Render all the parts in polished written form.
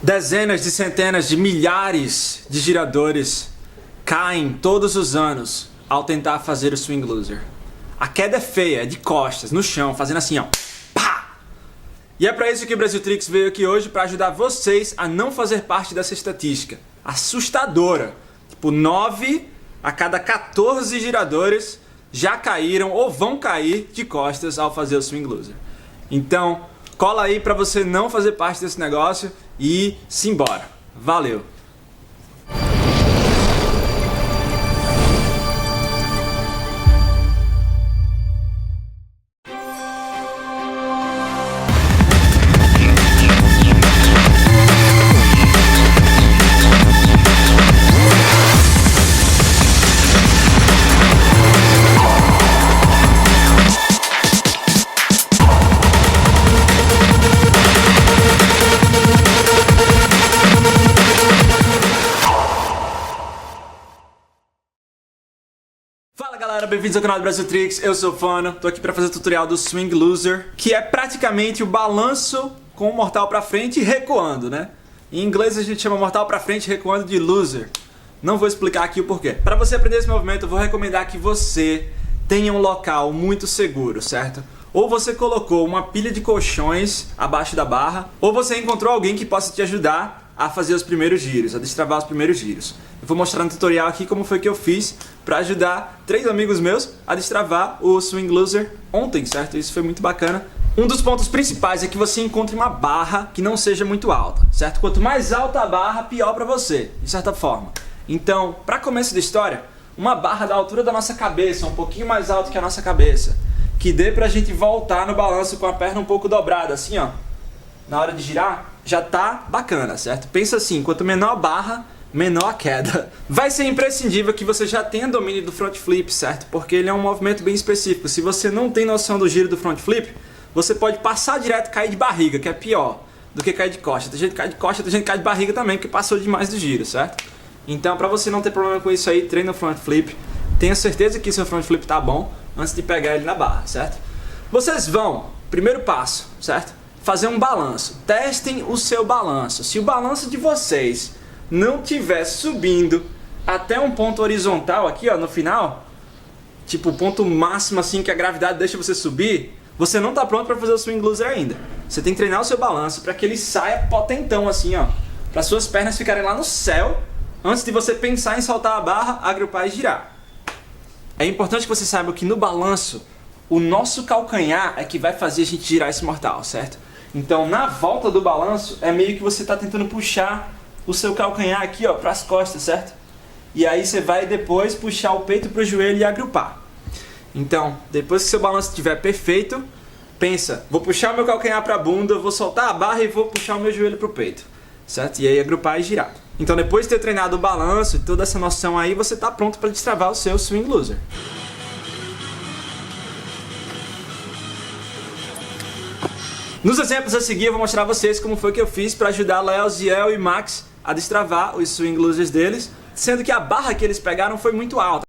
Dezenas de centenas de milhares de giradores caem todos os anos ao tentar fazer o swing loser. A queda é feia, é de costas, no chão, fazendo assim, ó. Pá! E é pra isso que o Brasil Tricks veio aqui hoje, pra ajudar vocês a não fazer parte dessa estatística assustadora. Tipo, 9 a cada 14 giradores já caíram ou vão cair de costas ao fazer o swing loser. Então, cola aí pra você não fazer parte desse negócio e simbora. Valeu! Fala galera, bem-vindos ao canal do Brasil Tricks, eu sou o Fano, tô aqui pra fazer o tutorial do Swing Loser, que é praticamente o balanço com o mortal pra frente e recuando, né? Em inglês a gente chama mortal pra frente recuando de loser. Não vou explicar aqui o porquê. Pra você aprender esse movimento, eu vou recomendar que você tenha um local muito seguro, certo? Ou você colocou uma pilha de colchões abaixo da barra, ou você encontrou alguém que possa te ajudar a fazer os primeiros giros, a destravar os primeiros giros. Eu vou mostrar no tutorial aqui como foi que eu fiz para ajudar 3 amigos meus a destravar o Swing Loser ontem, certo? Isso foi muito bacana. Um dos pontos principais é que você encontre uma barra que não seja muito alta, certo? Quanto mais alta a barra, pior para você, de certa forma. Então, para começo da história, uma barra da altura da nossa cabeça, um pouquinho mais alto que a nossa cabeça, que dê pra gente voltar no balanço com a perna um pouco dobrada, assim ó, na hora de girar, já tá bacana, certo? Pensa assim, quanto menor a barra, menor a queda. Vai ser imprescindível que você já tenha domínio do front flip, certo? Porque ele é um movimento bem específico. Se você não tem noção do giro do front flip, você pode passar direto e cair de barriga, que é pior do que cair de costa. Tem gente que cai de costa, tem gente que cai de barriga também, porque passou demais do giro, certo? Então, pra você não ter problema com isso aí, treina o front flip. Tenha certeza que seu front flip tá bom antes de pegar ele na barra, certo? Vocês vão, primeiro passo, certo? Fazer um balanço. Testem o seu balanço. Se o balanço de vocês não estiver subindo até um ponto horizontal aqui, ó, no final, tipo o ponto máximo assim que a gravidade deixa você subir, você não está pronto para fazer o Swing Loser ainda. Você tem que treinar o seu balanço para que ele saia potentão assim, ó, para suas pernas ficarem lá no céu antes de você pensar em soltar a barra, agrupar e girar. É importante que você saiba que no balanço o nosso calcanhar é que vai fazer a gente girar esse mortal, certo? Então, na volta do balanço, é meio que você está tentando puxar o seu calcanhar aqui, ó, para as costas, certo? E aí você vai depois puxar o peito para o joelho e agrupar. Então, depois que seu balanço estiver perfeito, pensa, vou puxar o meu calcanhar para a bunda, vou soltar a barra e vou puxar o meu joelho para o peito, certo? E aí agrupar e girar. Então, depois de ter treinado o balanço e toda essa noção aí, você está pronto para destravar o seu Swing Loser. Nos exemplos a seguir eu vou mostrar a vocês como foi que eu fiz para ajudar Léo, Ziel e Max a destravar os swing losers deles, sendo que a barra que eles pegaram foi muito alta.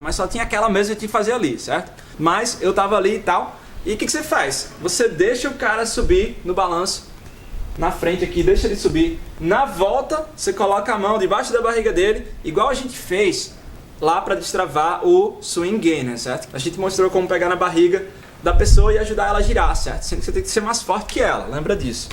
Mas só tinha aquela mesma que tinha que fazer ali, certo? Mas eu tava ali e tal. E o que você faz? Você deixa o cara subir no balanço, na frente aqui, deixa ele subir. Na volta, você coloca a mão debaixo da barriga dele, igual a gente fez lá para destravar o Swing Gainer, certo? A gente mostrou como pegar na barriga da pessoa e ajudar ela a girar, certo? Sendo que você tem que ser mais forte que ela, lembra disso.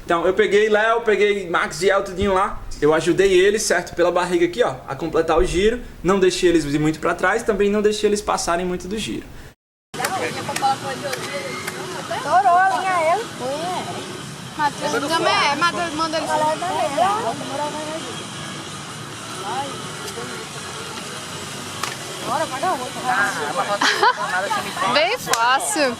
Então eu peguei Léo, peguei Max e El tudinho lá, eu ajudei eles, certo? Pela barriga aqui, ó, a completar o giro, não deixei eles ir muito pra trás, também não deixei eles passarem muito do giro. Estourou a linha ele. Matheus também, Matheus manda ele. Bora, paga a roupa. Bem fácil.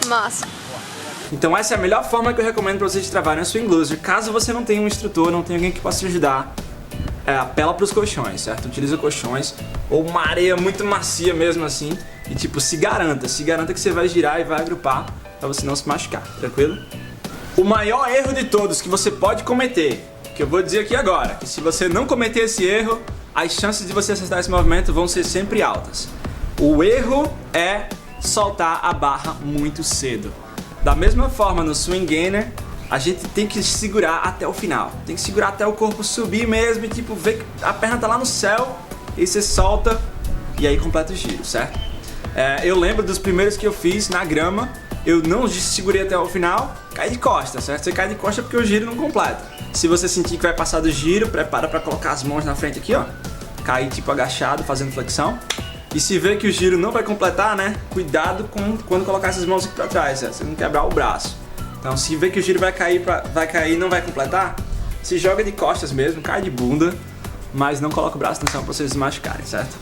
Massa. Então essa é a melhor forma que eu recomendo para vocês destravarem o Swing Loser. Caso você não tenha um instrutor, não tenha alguém que possa te ajudar, apela para os colchões, certo? Utiliza colchões ou uma areia muito macia mesmo assim. E tipo, se garanta que você vai girar e vai agrupar para você não se machucar, tranquilo? O maior erro de todos que você pode cometer, que eu vou dizer aqui agora, que se você não cometer esse erro, as chances de você acertar esse movimento vão ser sempre altas. O erro é soltar a barra muito cedo. Da mesma forma no Swing Gainer, a gente tem que segurar até o final. Tem que segurar até o corpo subir mesmo e tipo, ver que a perna tá lá no céu, e você solta e aí completa o giro, certo? Eu lembro dos primeiros que eu fiz na grama, eu não segurei até o final, cai de costa, certo? Você cai de costa porque o giro não completa. Se você sentir que vai passar do giro, prepara para colocar as mãos na frente aqui, ó. Cair tipo agachado, fazendo flexão. E se vê que o giro não vai completar, né? Cuidado com quando colocar essas mãos aqui para trás, certo? Você não quebrar o braço. Então se vê que o giro vai cair e não vai completar, se joga de costas mesmo, cai de bunda, mas não coloca o braço no chão para vocês se machucarem, certo?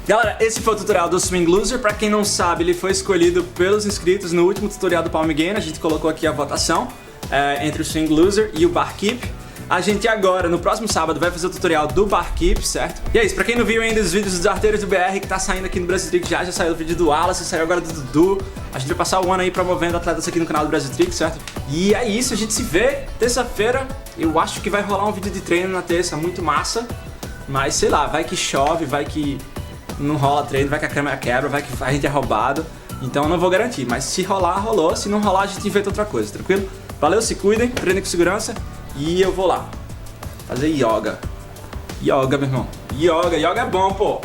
Galera, esse foi o tutorial do Swing Loser. Pra quem não sabe, ele foi escolhido pelos inscritos no último tutorial do Palm Gainer. A gente colocou aqui a votação entre o Swing Loser e o Bar Keep. A gente agora, no próximo sábado, vai fazer o tutorial do Bar Keep, certo? E é isso, pra quem não viu ainda os vídeos dos arteiros do BR que tá saindo aqui no Brasil Tricks, já saiu o vídeo do Wallace, saiu agora do Dudu. A gente vai passar o ano aí promovendo atletas aqui no canal do Brasil Tricks, certo? E é isso, a gente se vê terça-feira. Eu acho que vai rolar um vídeo de treino na terça, muito massa. Mas sei lá, vai que chove, vai que não rola treino, vai que a câmera quebra, vai que a gente é roubado. Então eu não vou garantir, mas se rolar, rolou. Se não rolar, a gente inventa outra coisa, tranquilo? Valeu, se cuidem, treinem com segurança. E eu vou lá fazer yoga. Yoga, meu irmão. Yoga é bom, pô.